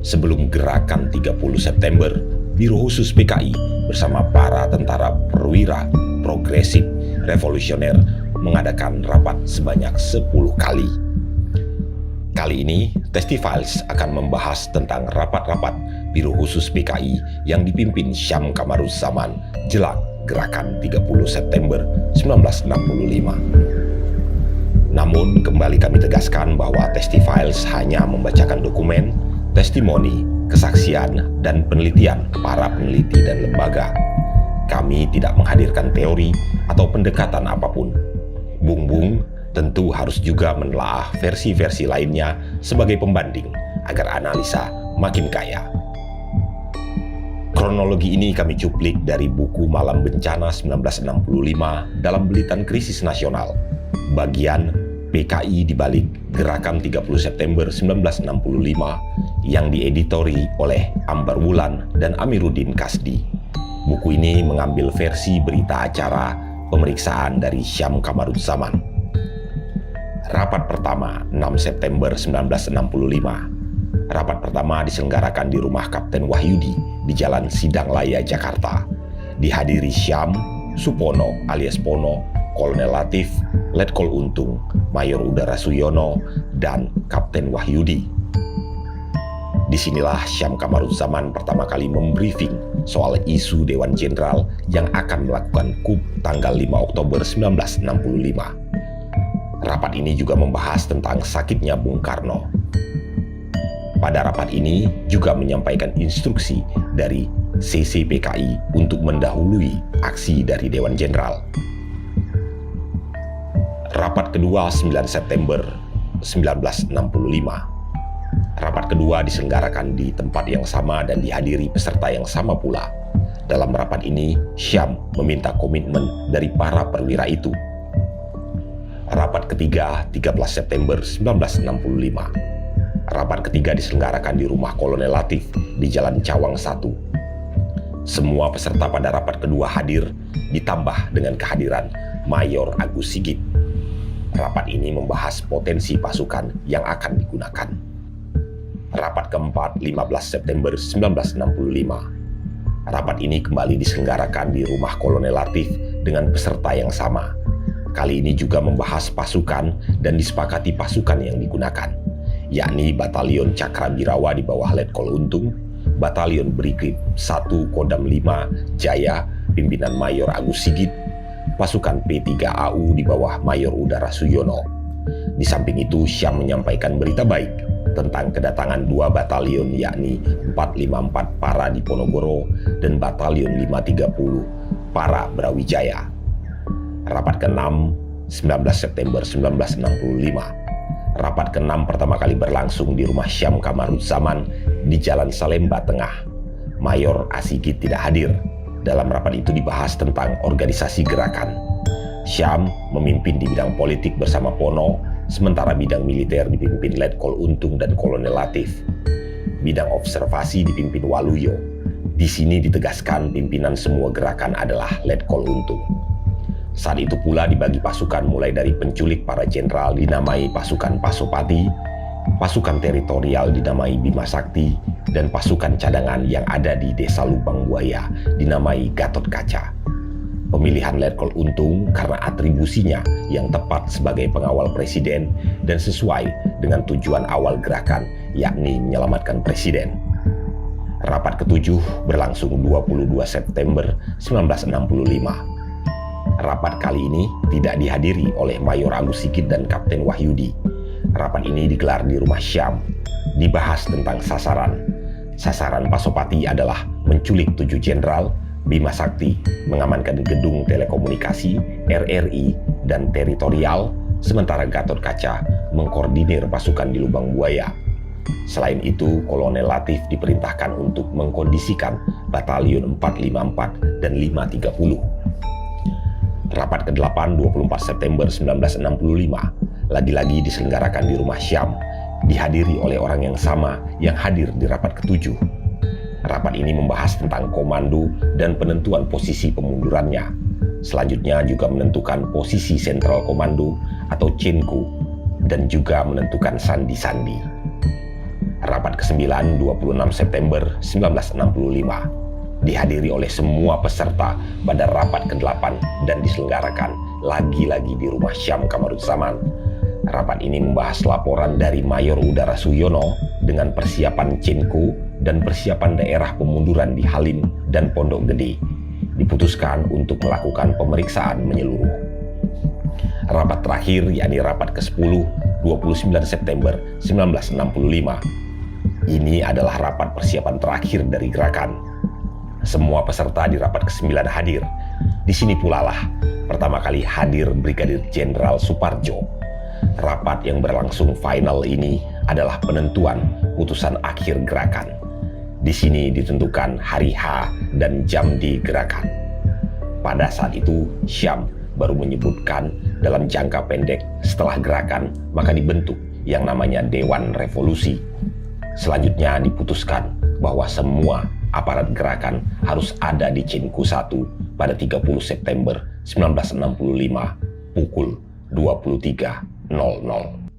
Sebelum gerakan 30 September, Biro Khusus PKI bersama para tentara perwira progresif revolusioner mengadakan rapat sebanyak 10 kali. Kali ini, Testifiles akan membahas tentang rapat-rapat Biro Khusus PKI yang dipimpin Syam Kamaruzzaman jelang gerakan 30 September 1965. Namun, kembali kami tegaskan bahwa Testifiles hanya membacakan dokumen, testimoni, kesaksian, dan penelitian para peneliti dan lembaga. Kami tidak menghadirkan teori atau pendekatan apapun. Bung Bung tentu harus juga menelaah versi-versi lainnya sebagai pembanding agar analisa makin kaya. Kronologi ini kami cuplik dari buku Malam Bencana 1965 dalam Belitan Krisis Nasional, bagian PKI di balik Gerakan 30 September 1965 yang dieditori oleh Ambar Wulan dan Amiruddin Kasdi. Buku ini mengambil versi berita acara pemeriksaan dari Syam Kamaruzzaman. Rapat pertama 6 September 1965. Rapat pertama diselenggarakan di rumah Kapten Wahyudi di Jalan Sidang Laya, Jakarta. Dihadiri Syam, Supono alias Pono, Kolonel Latif, Letkol Untung, Mayor Udara Suyono, dan Kapten Wahyudi. Disinilah Syam Kamaruzzaman pertama kali membriefing soal isu Dewan Jenderal yang akan melakukan coup tanggal 5 Oktober 1965. Rapat ini juga membahas tentang sakitnya Bung Karno. Pada rapat ini juga menyampaikan instruksi dari CCPKI untuk mendahului aksi dari Dewan Jenderal. Rapat kedua 9 September 1965. Rapat kedua diselenggarakan di tempat yang sama dan dihadiri peserta yang sama pula. Dalam rapat ini, Syam meminta komitmen dari para perwira itu. Rapat ketiga 13 September 1965. Rapat ketiga diselenggarakan di rumah Kolonel Latif di Jalan Cawang 1. Semua peserta pada rapat kedua hadir, ditambah dengan kehadiran Mayor Agus Sigit. Rapat ini membahas potensi pasukan yang akan digunakan. Rapat keempat 15 September 1965. Rapat ini kembali diselenggarakan di rumah Kolonel Latif dengan peserta yang sama. Kali ini juga membahas pasukan dan disepakati pasukan yang digunakan, yakni Batalion Cakrabirawa di bawah Letkol Untung, Batalion Brigif 1 Kodam 5 Jaya pimpinan Mayor Agus Sigit, pasukan P3AU di bawah Mayor Udara Suyono. Di samping itu, Syam menyampaikan berita baik tentang kedatangan 2 batalion yakni 454 Para Diponegoro dan Batalion 530 Para Brawijaya. Rapat ke-6 19 September 1965. Rapat ke-6 pertama kali berlangsung di rumah Syam Kamaruzzaman di Jalan Salemba Tengah. Mayor Asigit tidak hadir. Dalam rapat itu dibahas tentang organisasi gerakan. Syam memimpin di bidang politik bersama Pono, sementara bidang militer dipimpin Letkol Untung dan Kolonel Latif. Bidang observasi dipimpin Waluyo. Di sini ditegaskan pimpinan semua gerakan adalah Letkol Untung. Saat itu pula dibagi pasukan mulai dari penculik para jenderal dinamai pasukan Pasopati, pasukan teritorial dinamai Bima Sakti, dan pasukan cadangan yang ada di Desa Lubang Buaya dinamai Gatot Kaca. Pemilihan Letkol Untung karena atribusinya yang tepat sebagai pengawal presiden dan sesuai dengan tujuan awal gerakan, yakni menyelamatkan presiden. Rapat ke-7 berlangsung 22 September 1965. Rapat kali ini tidak dihadiri oleh Mayor Agus Sigit dan Kapten Wahyudi. Rapat ini digelar di rumah Syam. Dibahas tentang sasaran. Sasaran Pasopati adalah menculik 7 jenderal, Bima Sakti mengamankan gedung telekomunikasi, RRI, dan teritorial, sementara Gatot Kaca mengkoordinir pasukan di Lubang Buaya. Selain itu, Kolonel Latif diperintahkan untuk mengkondisikan Batalion 454 dan 530. Rapat ke-8 24 September 1965 lagi-lagi diselenggarakan di rumah Syam, dihadiri oleh orang yang sama yang hadir di rapat ke-7. Rapat ini membahas tentang komando dan penentuan posisi pemundurannya. Selanjutnya juga menentukan posisi sentral komando atau CENCO dan juga menentukan sandi-sandi. Rapat ke-9 26 September 1965 dihadiri oleh semua peserta pada rapat ke-8 dan diselenggarakan lagi-lagi di rumah Syam Kamaruzzaman. Rapat ini membahas laporan dari Mayor Udara Suyono dengan persiapan Cenko dan persiapan daerah pemunduran di Halim dan Pondok Gede. Diputuskan untuk melakukan pemeriksaan menyeluruh. Rapat terakhir, yakni rapat ke-10 29 September 1965. Ini adalah rapat persiapan terakhir dari gerakan. Semua peserta di rapat ke-9 hadir. Di sini pula lah pertama kali hadir Brigadir Jenderal Suparjo. Rapat yang berlangsung final ini adalah penentuan putusan akhir gerakan. Di sini ditentukan hari H dan jam di gerakan. Pada saat itu, Syam baru menyebutkan dalam jangka pendek setelah gerakan maka dibentuk yang namanya Dewan Revolusi. Selanjutnya diputuskan bahwa semua aparat gerakan harus ada di Cenko 1 pada 30 September 1965 pukul 23.00.